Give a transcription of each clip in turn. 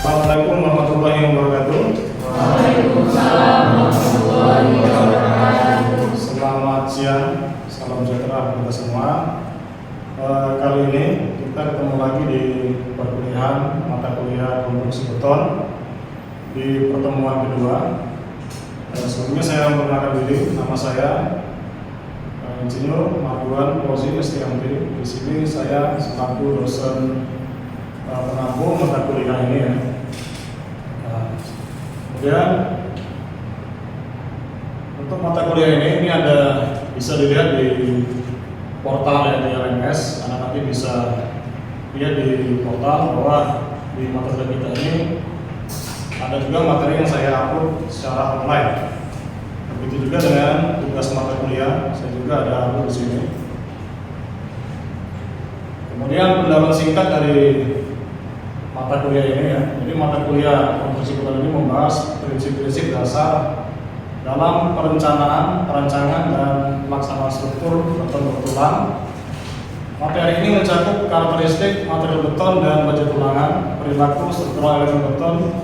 Assalamualaikum warahmatullahi wabarakatuh. Waalaikumsalam warahmatullahi wabarakatuh. Selamat siang, salam sejahtera kepada semua. Kali ini kita ketemu lagi di perkuliahan mata kuliah konstruksi beton di pertemuan kedua. Sebelumnya saya memperkenalkan diri, nama saya Insinyur Marduan Fauzi Estianti. Di sini saya selaku dosen penampung mata kuliah ini ya. Kemudian untuk mata kuliah ini ada bisa dilihat di portal ya, di LMS. Anak nanti bisa lihat di portal bahwa di mata kuliah kita ini ada juga materi yang saya upload secara online. Begitu juga dengan tugas mata kuliah, saya juga ada upload di sini. Kemudian pendalaman singkat dari mata kuliah ini ya. Jadi mata kuliah konstruksi beton ini membahas prinsip-prinsip dasar dalam perencanaan, perancangan dan pelaksanaan struktur beton bertulang. Materi ini mencakup karakteristik material beton dan baja tulangan, perilaku struktural elemen beton,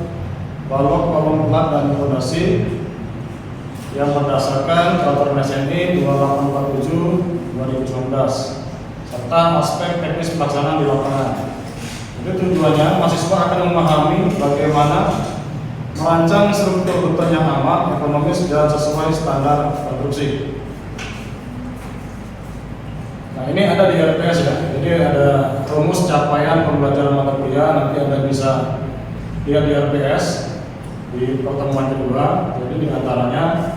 balok, kolom plat dan fondasi yang berdasarkan peraturan SNI 2847/2019 serta aspek teknis pelaksanaan di lapangan. Itu tujuannya mahasiswa akan memahami bagaimana merancang struktur beton yang aman, ekonomis dan sesuai standar konstruksi. Nah, ini ada di RPS ya. Jadi ada rumus capaian pembelajaran mata kuliah, nanti Anda bisa lihat di RPS di pertemuan kedua. Jadi diantaranya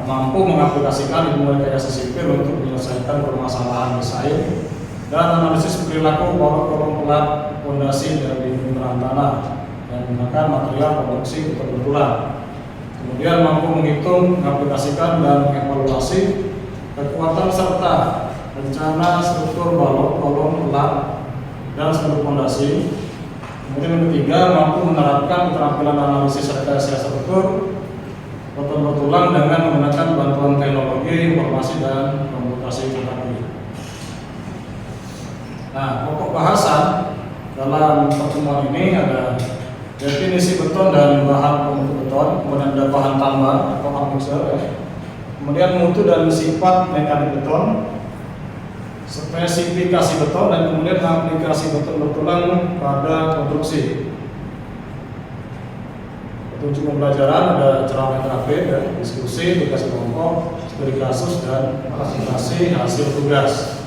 mampu mengaplikasikan ilmu rekayasa sipil untuk menyelesaikan permasalahan desain dan analisis perilaku kolom plat fondasi dari peran tanah dan menggunakan material konstruksi untuk bertulang. Kemudian mampu menghitung, mengaplikasikan dan mengevaluasi kekuatan serta rencana struktur balok, kolom, plat dan struktur fondasi. Kemudian yang ketiga, mampu menerapkan keterampilan analisis rekayasa struktur beton bertulang dengan menggunakan bantuan teknologi informasi dan komputasi cetak. Nah, pokok bahasan dalam pertemuan ini ada definisi beton dan bahan pembentuk beton, kemudian ada bahan tambah atau admixture ya. Kemudian mutu dan sifat mekanik beton, spesifikasi beton dan kemudian aplikasi beton bertulang pada konstruksi. Petunjuk pembelajaran ada ceramah interaktif ya, diskusi, tugas kelompok, studi kasus dan presentasi hasil tugas.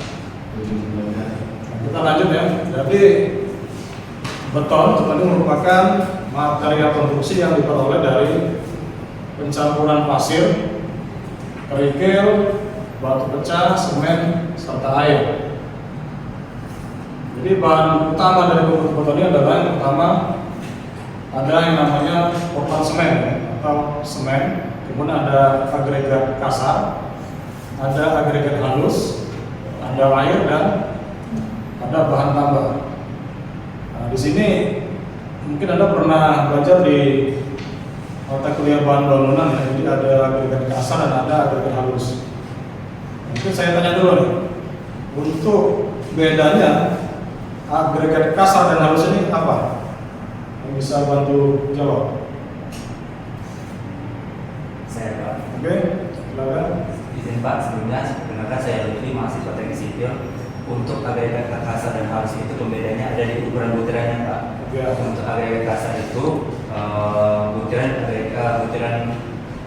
Kita lanjut ya. Jadi beton itu merupakan material konstruksi yang diperoleh dari pencampuran pasir, kerikil, batu pecah, semen, serta air. Jadi bahan utama dari pembentuk beton ini adalah yang pertama ada yang namanya portland semen atau semen, kemudian ada agregat kasar, ada agregat halus, ada air dan ada bahan tambah. Nah, di sini mungkin Anda pernah belajar di mata kuliah bahan bangunan ya. Jadi ada agregat kasar dan ada agregat halus. Mungkin saya tanya dulu nih, untuk bedanya agregat kasar dan halus ini apa? Yang bisa bantu jawab? Saya Pak. Oke, silakan. Izin Pak, sebelumnya perkenalkan saya Lutfi, mahasiswa teknik sipil. Untuk agregat kasar dan halus itu pembedanya ada di ukuran butirannya Pak. Ya. Untuk agregat kasar itu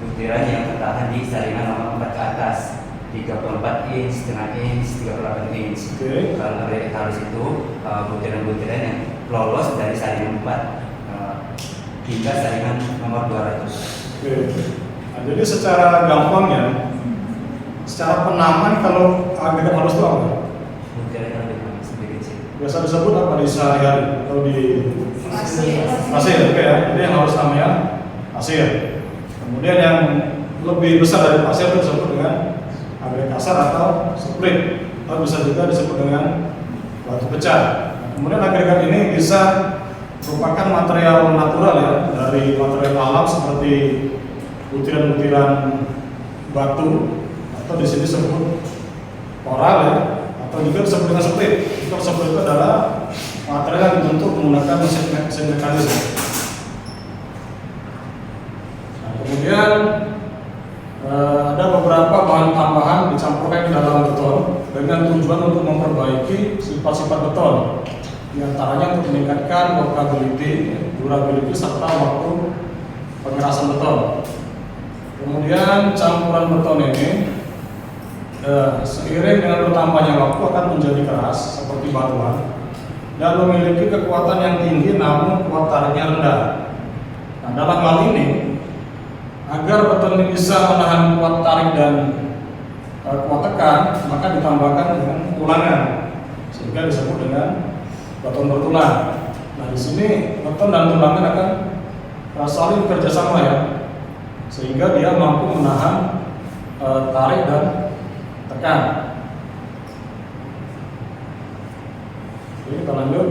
butiran yang tertahan di saringan nomor 4 ke atas, 34 inch, setengah inch, 38 inch. Oke. Kalau agregat halus itu butiran-butiran yang lolos dari saringan 4 hingga saringan nomor 200. Oke. Nah, jadi secara gampangnya, secara penamaan kalau agregat halus itu apa? Biasa disebut apa di sehari-hari atau di pasir, oke ya. Jadi yang harus namanya pasir. Kemudian yang lebih besar dari pasir itu disebut dengan agregat kasar atau split, atau bisa juga disebut dengan batu pecah. Kemudian agregat ini bisa merupakan material natural ya, dari material alam seperti butiran-butiran batu atau di sini disebut koral ya, atau juga disebut dengan split. Kalau split itu adalah material yang dibentuk menggunakan mesin mekanis. Kemudian ada beberapa bahan tambahan dicampurkan di dalam beton dengan tujuan untuk memperbaiki sifat-sifat beton. Di antaranya untuk meningkatkan workability, durability, serta waktu pengerasan beton. Kemudian campuran beton ini seiring dengan bertambahnya waktu akan menjadi keras seperti batuan dan memiliki kekuatan yang tinggi namun kuat tariknya rendah. Nah, dalam hal ini agar beton ini bisa menahan kuat tarik dan kuat tekan, maka ditambahkan dengan tulangan sehingga disebut dengan beton bertulang. Nah, di sini beton dan tulangan akan saling bekerja sama ya, sehingga dia mampu menahan tarik dan tekan. Oke, kita lanjut.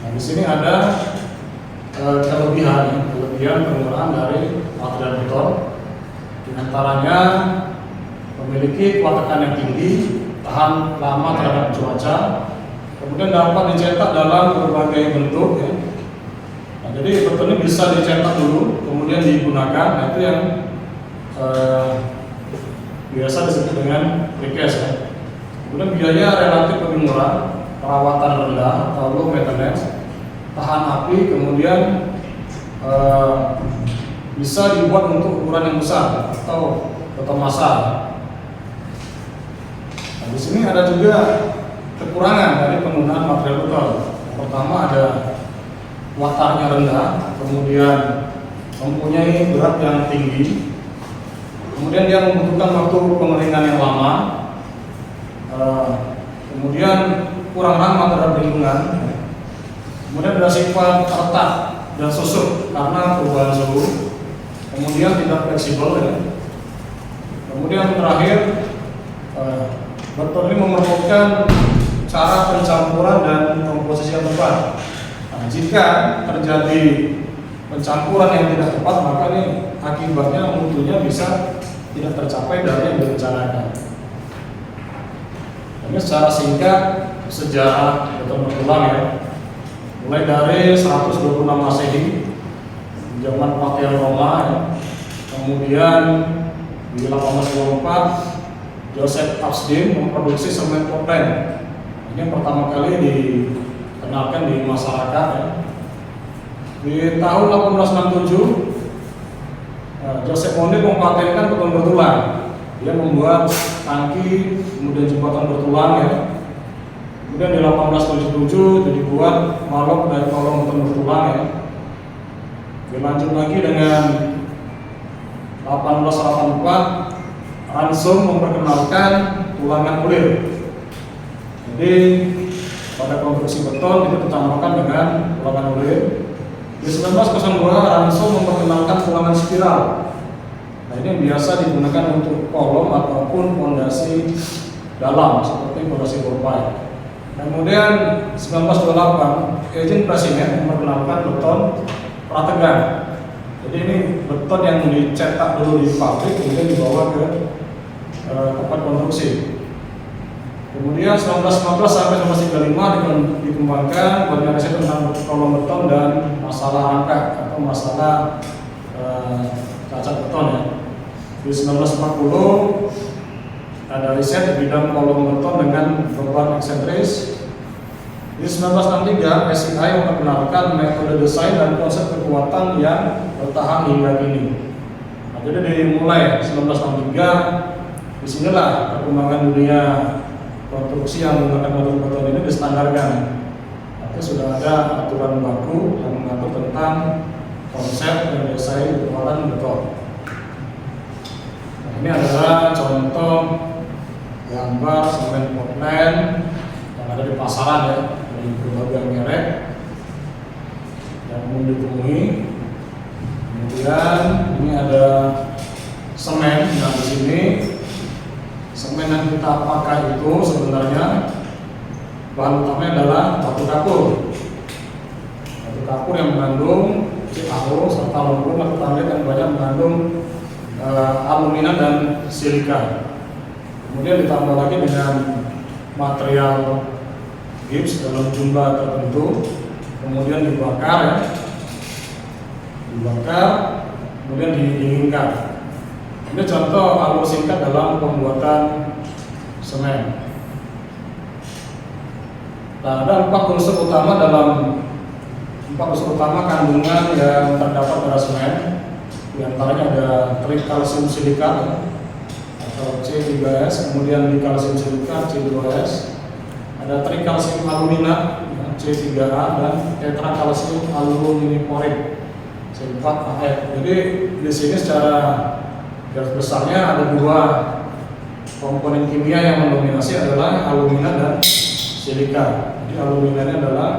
Nah, di sini ada kelebihan penggunaan dari material beton. Di antaranya memiliki kuat tekan yang tinggi, tahan lama terhadap cuaca, kemudian dapat dicetak dalam berbagai bentuk ya. Nah, jadi beton ini bisa dicetak dulu, kemudian digunakan. Nah, itu yang biasa disebut dengan precast ya. Kemudian biaya relatif lebih murah, perawatan rendah atau low maintenance, tahan api, kemudian bisa dibuat untuk ukuran yang besar atau beton massal. Nah, di sini ada juga kekurangan dari penggunaan material beton. Yang pertama ada watarnya rendah, kemudian mempunyai berat yang tinggi, kemudian dia membutuhkan waktu pengeringan yang lama, kemudian kurang ramah terhadap lingkungan, kemudian ada sifat retak dan susut karena perubahan suhu, kemudian tidak fleksibel ya. Kemudian terakhir beton ini memerlukan cara pencampuran dan komposisi yang tepat. Nah, jika terjadi pencampuran yang tidak tepat, maka ini akibatnya mutunya bisa tidak tercapai dari yang direncanakan. Ini secara singkat sejarah beton bertulang ya. Mulai dari 126 Masehi, zaman pakai Roma ya. Kemudian di 1824 Joseph Absdin memproduksi semen Portland. Ini yang pertama kali dikenalkan di masyarakat ya. Di tahun 1867 Joseph Monde mempatenkan beton bertulang. Dia membuat tangki, kemudian jembatan bertulang ya. Kemudian di 1877 dibuat balok dari kolom beton bertulang ya. Dilanjut lagi dengan 1884 Ransom memperkenalkan tulangan ulir. Jadi pada konstruksi beton itu ditambahkan dengan tulangan ulir. Di 1902 Ransom memperkenalkan tulangan spiral. Nah, ini yang biasa digunakan untuk kolom ataupun fondasi dalam seperti fondasi borpai. Kemudian 1928 Eugene Prasinet memperkenalkan beton prategan. Jadi ini beton yang dicetak dulu di pabrik kemudian dibawa ke tempat konstruksi. Kemudian 1915 sampai 1935 dikembangkan koordinasi tentang kolom beton dan masalah rangka atau masalah cacat beton ya. Di 1940 ada riset di bidang kolom beton dengan beban eksentris. Di 1963 SCI memperkenalkan metode desain dan konsep kekuatan yang bertahan hingga kini. Nah, jadi dimulai 1963 disinilah perkembangan dunia konstruksi yang menggunakan metode beton ini distandarkan. Artinya sudah ada aturan baku yang mengatur tentang konsep dan desain kekuatan beton. Nah, ini adalah contoh gambar semen Portland yang ada di pasaran ya, dari berbagai merek yang umum ditemui. Kemudian ini ada semen. Nah, di sini semen yang kita pakai itu sebenarnya bahan utamanya adalah batu kapur. Batu kapur yang mengandung CaO serta lumpur atau tandet yang banyak mengandung alumina dan silika. Kemudian ditambah lagi dengan material gips dalam jumlah tertentu, kemudian dibakar ya. Dibakar kemudian didinginkan. Ini contoh alur singkat dalam pembuatan semen. Nah, ada 4 unsur utama kandungan yang terdapat pada semen. Di antaranya ada trikalsium silikat atau C3S, kemudian dikalsium silikat C2S, ada trikalsium aluminat C3A dan tetrakalsium aluminiporit C4AF. Jadi di sini secara garis besarnya ada 2 komponen kimia yang mendominasi adalah alumina dan silika. Jadi aluminanya adalah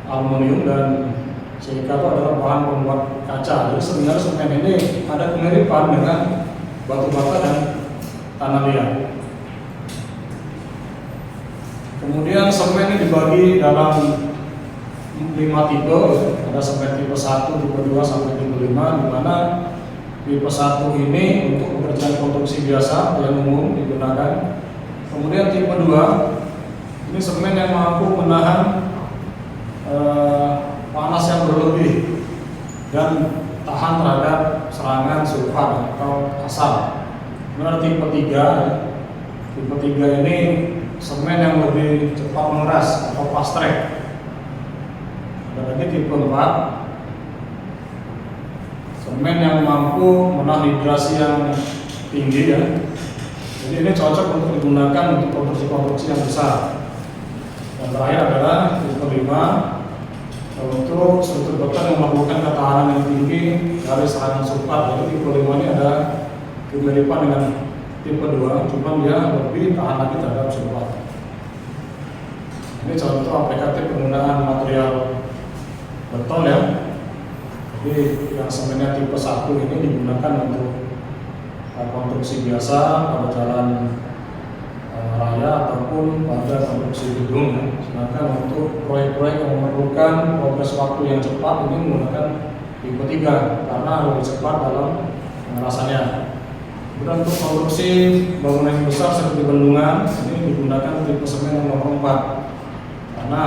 aluminium dan silika itu adalah bahan pembuat kaca. Jadi sebenarnya semen ini ada kemiripan dengan batu bata dan tanah liat. Kemudian semen ini dibagi dalam 5 tipe. Ada semen tipe 1, tipe 2 sampai tipe 5, di mana tipe 1 ini untuk pekerjaan konstruksi biasa yang umum digunakan. Kemudian tipe 2 ini semen yang mampu menahan panas yang berlebih dan tahan terhadap serangan sulfat atau asam. Kemudian tipe 3, tipe 3 ini semen yang lebih cepat mengeras atau fast track. Ada lagi tipe 4, semen yang mampu menahan hidrasi yang tinggi ya. Jadi ini cocok untuk digunakan untuk konstruksi-konstruksi yang besar. Dan terakhir adalah tipe 5 untuk struktur beton yang memerlukan ketahanan yang tinggi dari serangan sulfat. Jadi tipe 5 ini ada kemiripan dengan tipe 2, cuma dia lebih tahan lagi terhadap sulfat. Ini contoh aplikatif penggunaan material beton ya. Jadi yang semennya tipe 1 ini digunakan untuk konstruksi biasa pada jalan raya ataupun pada konstruksi gedung ya. Sedangkan untuk proyek-proyek yang memerlukan progres waktu yang cepat ini menggunakan tipe 3 karena lebih cepat dalam pengerasannya. Kemudian untuk konstruksi bangunan yang besar seperti bendungan ini digunakan tipe semen yang nomor 4 karena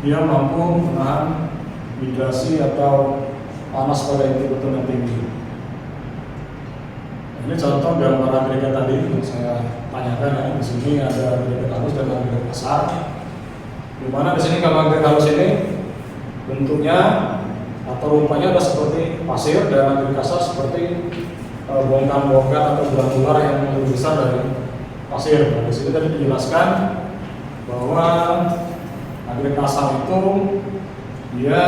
dia mampu menahan hidrasi atau panas pada inti beton yang tinggi. Ini contoh gambar agregat tadi yang saya tanyakan ya. Di sini ada agregat halus dan agregat kasar. Di mana di sini kalau agregat halus ini bentuknya atau rupanya ada seperti pasir dan agregat kasar seperti bongkar-bongkar atau granular yang lebih besar dari pasir. Nah, di sini tadi dijelaskan bahwa agregat kasar itu dia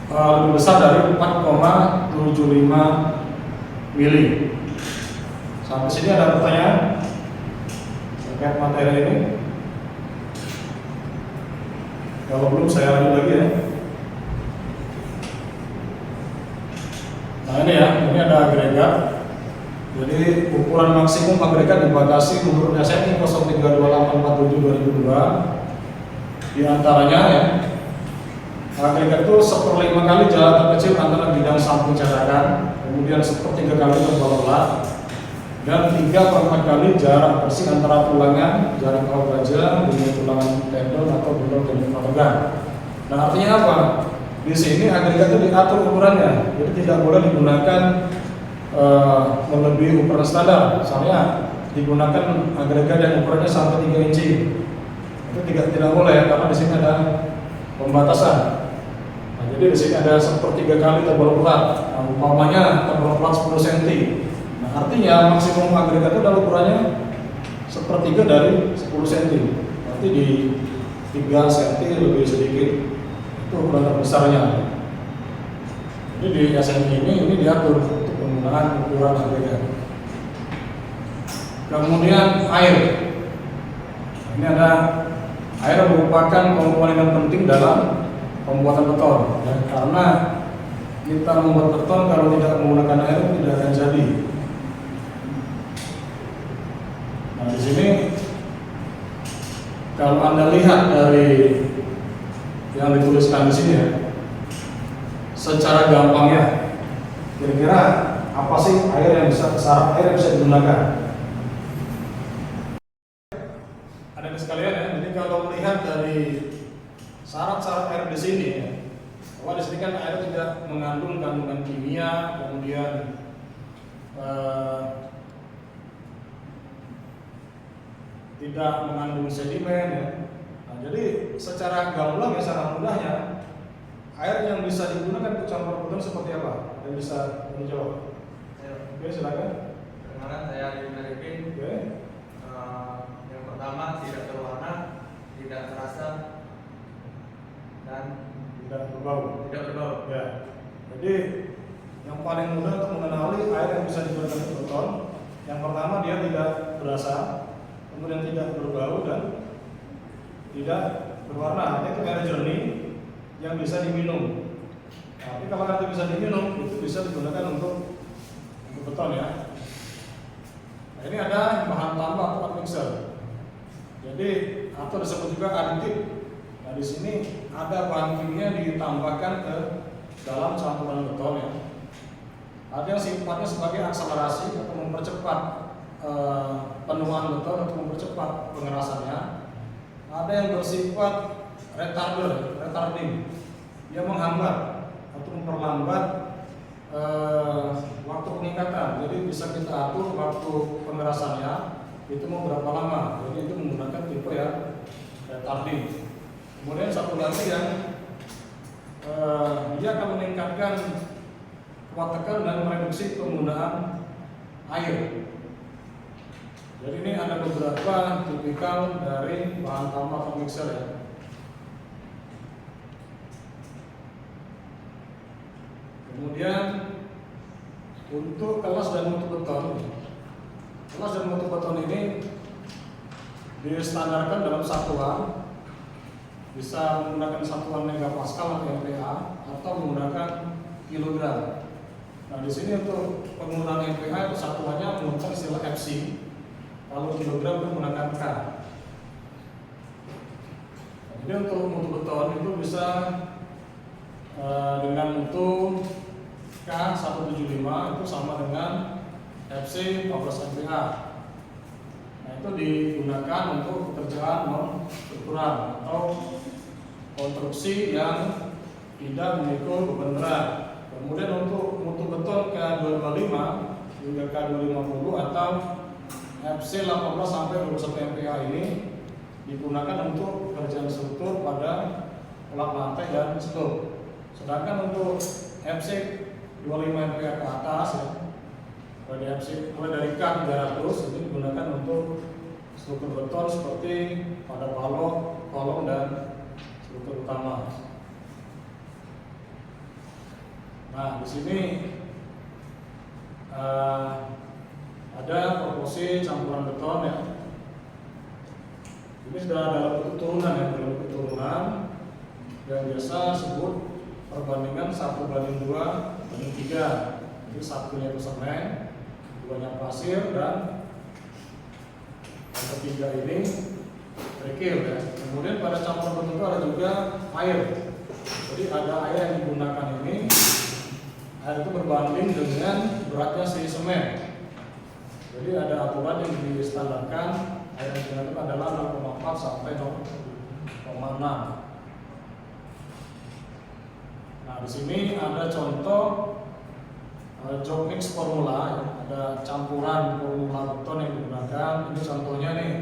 lebih besar dari 4,75 mili. Sampai sini ada pertanyaan terkait materi ini? Kalau belum saya lanjut lagi ya. Nah ini ya, ini ada agregat. Jadi ukuran maksimum agregat dibatasi menurut SNI 032847/2002. Di antaranya ya, agregat itu 1/5 kali jarak terkecil antara bidang samping cetakan, kemudian 1/3 kali tebal pelat, dan 3/4 kali jarak bersih antara tulangan, jarak kau baja, dengan tulangan tendon atau belum tendon organ. Nah artinya apa? Di sini agregat itu diatur ukurannya, jadi tidak boleh digunakan melebihi ukuran standar. Misalnya digunakan agregat yang ukurannya sampai 3 inci, itu tidak boleh karena di sini ada pembatasan. Jadi di sini ada 1/3 kali tebal pelat. Nah, umpamanya tebal pelat 10 cm. Nah, artinya maksimum agregat itu adalah ukurannya 1/3 dari 10 cm. Berarti di 3 cm lebih sedikit. Itu ukuran terbesarnya. Jadi di SNI ini diatur untuk penggunaan ukuran agregat. Kemudian air. Ini ada air merupakan komponen yang penting dalam pembuatan beton ya, karena kita membuat beton kalau tidak menggunakan air tidak akan jadi. Nah di sini kalau Anda lihat dari yang dituliskan di sini ya, secara gampangnya kira-kira apa sih air yang bisa syarat air yang bisa digunakan? Ada sekalian ya. Jadi kalau melihat dari syarat-syarat air di sini ya, bahwa di sini kan air tidak mengandung kandungan kimia, kemudian tidak mengandung sedimen ya. Nah, jadi secara gamblang ya, secara mudahnya air yang bisa digunakan untuk campur beton seperti apa? Yang bisa dijawab? Oke, silakan. Perkenalkan, saya Yuna Rifin. Oke. Yang pertama, tidak berwarna, tidak terasa, dan Tidak berbau. tidak berbau. Ya. Jadi yang paling mudah untuk mengenali air yang bisa digunakan untuk beton, yang pertama dia tidak berasa, kemudian tidak berbau dan tidak berwarna. Itu air jernih yang bisa diminum. Nah, tapi kalau air itu bisa diminum, itu bisa digunakan untuk beton ya. Nah, ini ada bahan tambah atau admixer. Jadi atau disebut juga aditif. Nah, di sini ada bahan kimia ditambahkan ke dalam campuran beton ya. Ada yang sifatnya sebagai akselerasi atau mempercepat penuaan beton atau mempercepat pengerasannya. Ada yang bersifat retarding, dia menghambat atau memperlambat waktu peningkatan. Jadi bisa kita atur waktu pengerasannya itu mau berapa lama. Jadi itu menggunakan tipe ya retarding. Kemudian satu lagi yang dia akan meningkatkan kuat tekan dan mereduksi penggunaan air. Jadi ini ada beberapa tipikal dari bahan tambah atau mixer ya. Kemudian untuk kelas dan mutu beton, kelas dan mutu beton ini distandarkan dalam satuan, bisa menggunakan satuan megapascal atau MPa atau menggunakan kilogram. Nah di sini untuk penggunaan MPa itu satuannya menggunakan istilah FC, kalau kilogram itu menggunakan K. Jadi untuk mutu beton itu bisa dengan mutu K175 itu sama dengan FC 14 MPa. Nah itu digunakan untuk pekerjaan non-struktural atau konstruksi yang tidak memikul beban berat. Kemudian untuk mutu beton K225 hingga K250 atau FC 18 sampai 21 MPa ini digunakan untuk pekerjaan struktur pada pelak lantai dan slope. Sedangkan untuk FC 25 MPa ke atas ya, mulai dari K300 ini digunakan untuk struktur beton seperti pada balok, kolom dan struktur utama. Nah di sini ada proporsi campuran beton ya. Ini sudah dalam bentuk turunan ya, dalam bentuk turunan yang biasa sebut perbandingan 1:2:3. Jadi satunya itu semen, duanya pasir, dan yang ketiga ini kerikil ya. Kemudian pada campuran beton itu ada juga air. Jadi ada air yang digunakan ini, air itu berbanding dengan beratnya si semen. Jadi ada aturan yang distandarkan, air yang digunakan adalah 0,4 sampai 0,6. Nah di sini ada contoh job mix formula ya. Ada campuran formula beton yang digunakan. Ini contohnya nih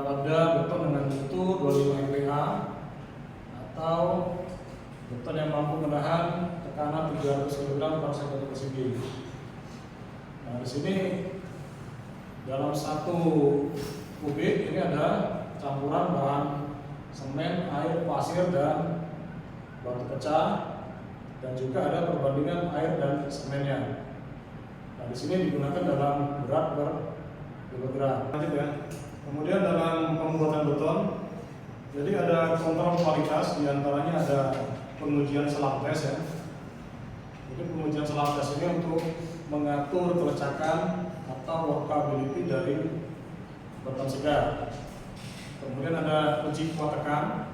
pada beton dengan mutu 25 MPa atau beton yang mampu menahan tekanan 300 kg per cm persegi. Nah di sini dalam 1 kubik ini ada campuran bahan semen, air, pasir, dan batu pecah, dan juga ada perbandingan air dan semennya. Nah di sini digunakan dalam berat per kilogram. Lanjut ya. Kemudian dalam pembuatan beton, jadi ada kontrol kualitas, diantaranya ada pengujian selam tes ya. Jadi pengujian selam tes ini untuk mengatur kelecekan atau workability dari beton segar. Kemudian ada uji kuat tekan,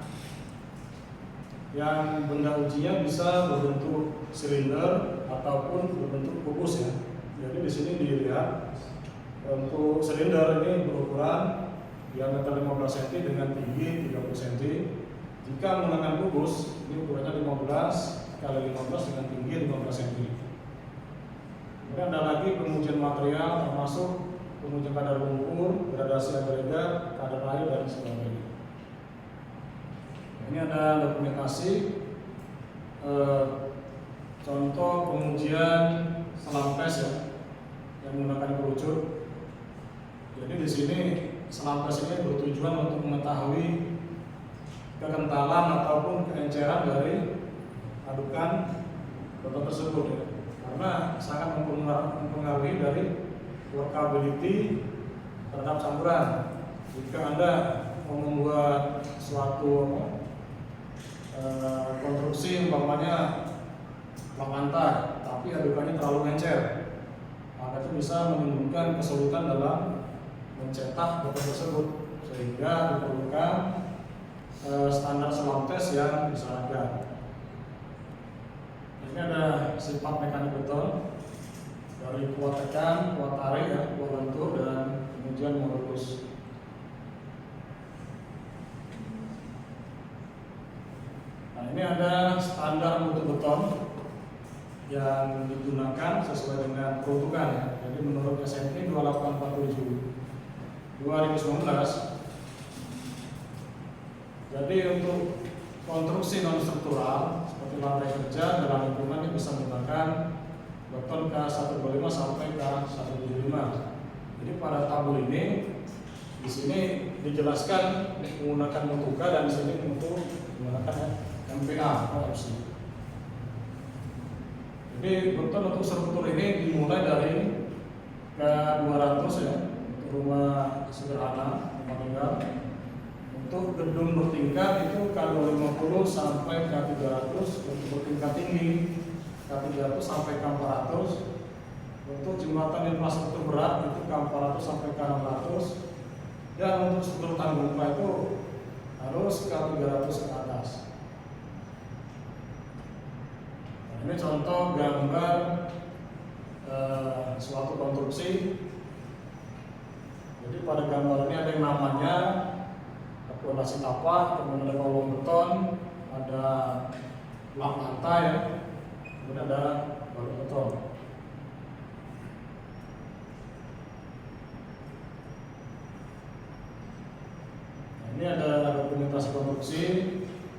yang benda ujinya bisa berbentuk silinder ataupun berbentuk kubus ya. Jadi di sini dilihat untuk silinder ini berukuran diameter 15 cm dengan tinggi 30 cm. Jika menggunakan kubus, ini ukurannya 15 kali 15 dengan tinggi 15 cm. Kemudian ada lagi pengujian material termasuk pengujian kadar lumpur, gradasi agregat, kadar air dan sebagainya. Ini ada dokumentasi contoh pengujian selam tes ya, yang menggunakan kerucut. Jadi di sini selam tes ini bertujuan untuk mengetahui kekentalan ataupun keenceran dari adukan botol tersebut ya. Karena sangat mempengaruhi dari workability terhadap campuran. Jika Anda mau membuat suatu konstruksi umpamanya lantai, tapi adukannya terlalu encer, maka itu bisa menimbulkan kesulitan dalam mencetak botol tersebut, sehingga diperlukan standar selam tes yang disarankan. Ini ada sifat mekanik beton dari kuat tekan, kuat tarik, ya, kuat lentur, dan kemudian modulus. Nah, ini ada standar mutu beton yang digunakan sesuai dengan peruntukan ya. Jadi menurut SMP 2847 2019. Jadi untuk konstruksi non struktural seperti lantai kerja dalam lingkungan ini bisa menggunakan beton K125 sampai K175. Jadi pada tabel ini di sini dijelaskan menggunakan mutu K dan di sini mutu menggunakan MPa atau FC. Jadi beton untuk struktur ini dimulai dari K200 ya, untuk rumah sederhana, rumah tinggal. Untuk gedung bertingkat itu K250 sampai K300, untuk bertingkat tinggi K300 sampai K400. Untuk jembatan infrastruktur berat itu K400 sampai K600. Dan untuk struktur tanggung gempa itu harus K300 ke atas. Nah, ini contoh gambar suatu konstruksi. Jadi pada gambar ini ada yang namanya fondasi tapak, kemudian ada kolom beton, ada lap lantai, ya. Kemudian ada balut beton. Nah, ini ada dokumentasi konstruksi.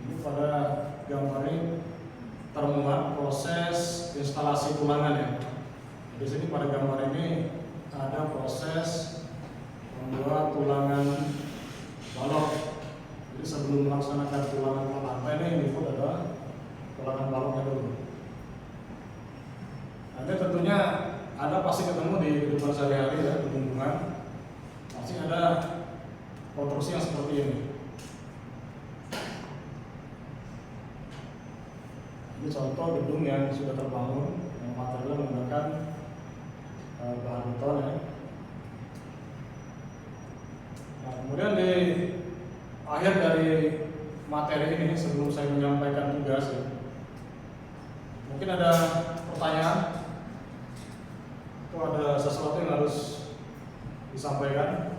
Ini pada gambar ini termuat proses instalasi tulangan ya. Di sini pada gambar ini ada proses membuat tulangan balok. Jadi sebelum melaksanakan tulangan lantai ini adalah tulangan baloknya dulu. Nanti tentunya Anda pasti ketemu di kehidupan sehari-hari ya, di lingkungan pasti ada konstruksi yang seperti ini. Ini contoh gedung yang sudah terbangun, yang material menggunakan bahan beton ya. Nah, kemudian di akhir dari materi ini sebelum saya menyampaikan tugas ya, mungkin ada pertanyaan atau ada sesuatu yang harus disampaikan.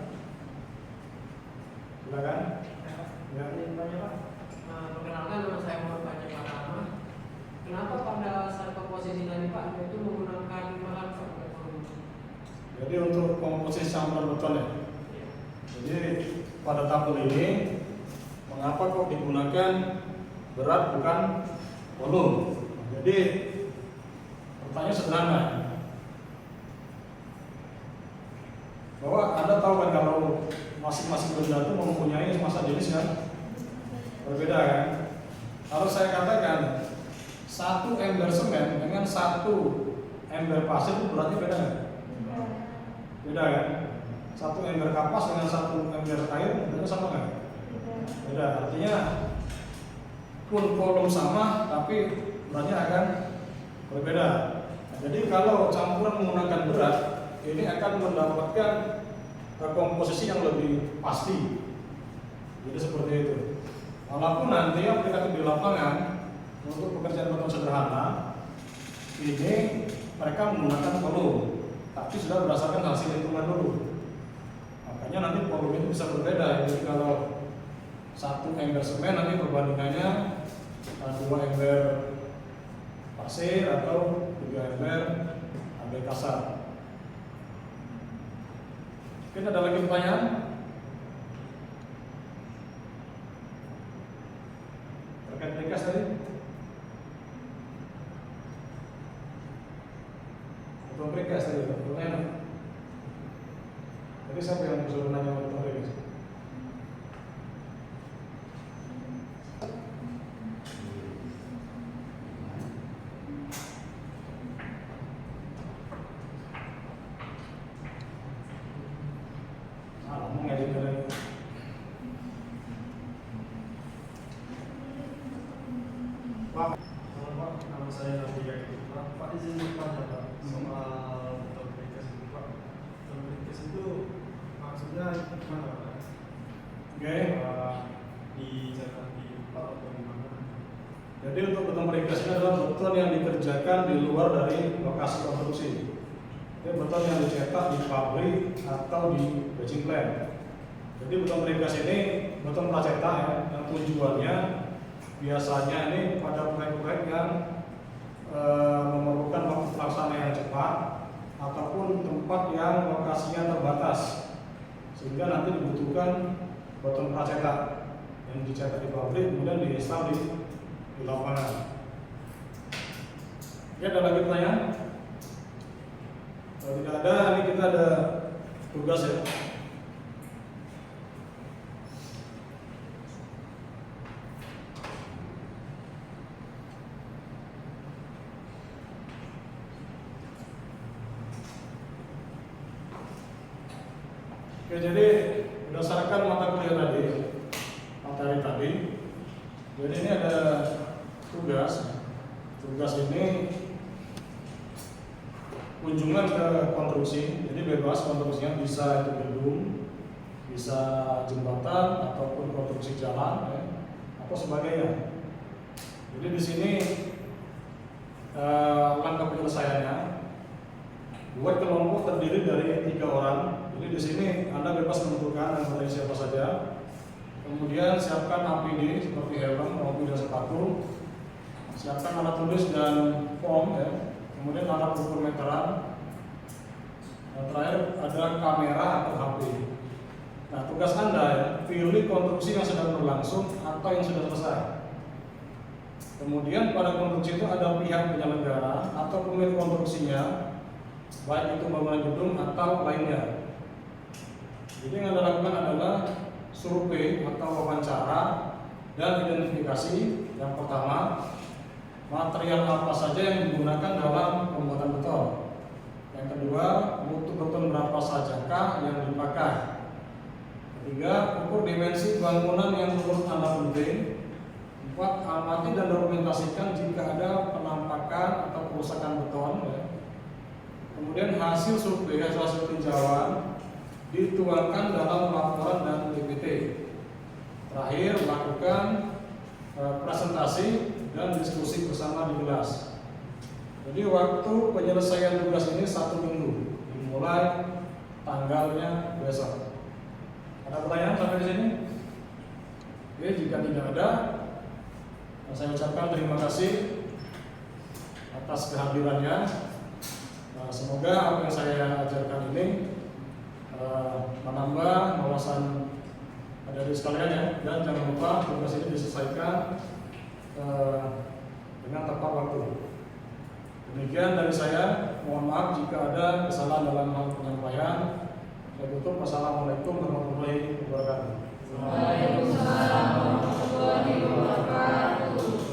Silakan. Ya. Pak. Perkenalkan, nama saya Muhammad Panji Pratama. Kenapa pada saat komposisi tadi Pak itu menggunakan bahan beton? Jadi untuk komposisi campuran beton ya. Jadi pada tabel ini mengapa kok digunakan berat bukan volume? Jadi pertanyaan sederhana, bahwa Anda tahu kan kalau masing-masing benda itu mempunyai massa jenis kan berbeda kan. Kalau saya katakan satu ember semen dengan satu ember pasir itu beratnya beda kan? Beda kan? Satu ember kapas dengan satu ember air beratnya sama nggak? Beda. Artinya pun volume sama tapi beratnya akan berbeda. Nah, jadi kalau campuran menggunakan berat ini akan mendapatkan komposisi yang lebih pasti. Jadi seperti itu. Walaupun nanti aplikatif di lapangan untuk pekerjaan beton sederhana ini mereka menggunakan volume, tapi sudah berdasarkan hasil hitungan dulu. Makanya nanti volume itu bisa berbeda. Jadi kalau satu ember semen nanti perbandingannya 2 ember pasir atau 3 ember agar kasar. Mungkin ada lagi pertanyaan? Terkait precast tadi? Beton precast tadi, pertanyaan? Tadi siapa yang suruh nanya beton precast? Nama saya Nabi Yaitu Pak izin bertanya Pak soal beton precast itu Pak. Beton precast itu maksudnya gimana Pak? Oke. Dicetak di Pak atau di mana? Jadi untuk beton precast ini adalah beton yang dikerjakan di luar dari lokasi konstruksi. Ini beton yang dicetak di pabrik atau di batching plant. Jadi beton precast ini beton pracetak ya, yang tujuannya biasanya ini pada proyek-proyek yang memerlukan waktu pelaksana yang cepat ataupun tempat yang lokasinya terbatas, sehingga nanti dibutuhkan beton pracetak yang dicetak di pabrik kemudian diinstal di lapangan. Ya, ada lagi pertanyaan? Kalau tidak ada, ini kita ada tugas ya. Oke, jadi berdasarkan mata kuliah tadi, materi tadi, jadi ini ada tugas. Tugas ini kunjungan ke konstruksi, jadi bebas konstruksinya, bisa itu gedung, bisa jembatan ataupun konstruksi jalan, ya, atau sebagainya. Jadi di sini langkah penyelesaiannya, buat kelompok terdiri dari 3 orang. Jadi di sini Anda bebas menentukan anggota siapa saja. Kemudian siapkan APD seperti helm, mobil dan sepatu. Siapkan alat tulis dan form ya. Kemudian alat ukur meteran. Dan terakhir ada kamera atau HP. Nah, tugas Anda ya, pilih konstruksi yang sedang berlangsung atau yang sudah selesai. Kemudian pada konstruksi itu ada pihak penyelenggara atau pemilik konstruksinya, baik itu bangunan gedung atau lainnya. Jadi yang Anda lakukan adalah survei atau wawancara dan identifikasi. Yang pertama, material apa saja yang digunakan dalam pembuatan beton. Yang kedua, mutu beton berapa sajakah yang dipakai. Ketiga, ukur dimensi bangunan yang menurut Anda penting. 4, amati dan dokumentasikan jika ada penampakan atau kerusakan beton. Ya. Kemudian hasil survei, hasil tinjauan dituangkan dalam laporan dan PPT. Terakhir, lakukan presentasi dan diskusi bersama di kelas. Jadi waktu penyelesaian tugas ini 1 minggu, dimulai tanggalnya besok. Ada pertanyaan sampai di sini? Oke, jika tidak ada, saya ucapkan terima kasih atas kehadirannya. Semoga apa yang saya ajarkan ini menambah wawasan adik-adik sekalian ya, dan jangan lupa tugas ini diselesaikan dengan tepat waktu. Demikian dari saya, mohon maaf jika ada kesalahan dalam hal penyampaian. Saya tutup. Wassalamualaikum warahmatullahi wabarakatuh. Waalaikumsalam warahmatullahi wabarakatuh.